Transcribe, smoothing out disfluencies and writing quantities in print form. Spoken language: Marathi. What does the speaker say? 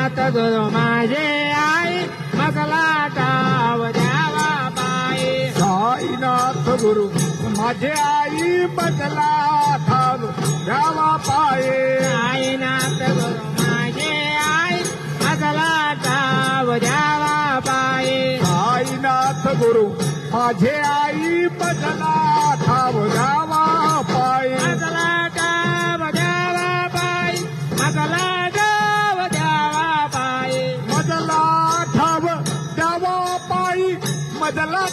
साईनाथ गुरु माझे आई मजला ठाव द्यावा पायी साईनाथ गुरु माझे आई मजला ठाव द्यावा पाये साईनाथ गुरु माझे आई मजला ठाव द्यावा पायी साईनाथ गुरु माझे आई मजला ठाव द्यावा पाये मजला ठाव द्यावा पायी मजला ठाव द्यावा पायी मजला ठाव द्यावा पायी मजला